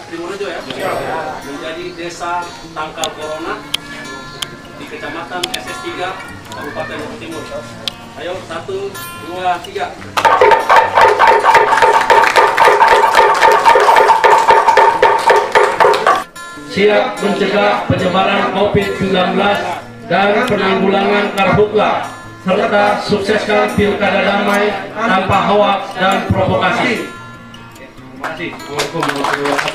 Trimorejo ya, menjadi desa tangkal corona di Kecamatan SS3, Kabupaten Lombok Timur. Ayo, 1, 2, 3. Siap mencegah penyebaran COVID-19 dan penanggulangan karhutla, serta sukseskan pilkada damai tanpa hoaks dan provokasi. Terima kasih. Assalamualaikum warahmatullahi wabarakatuh.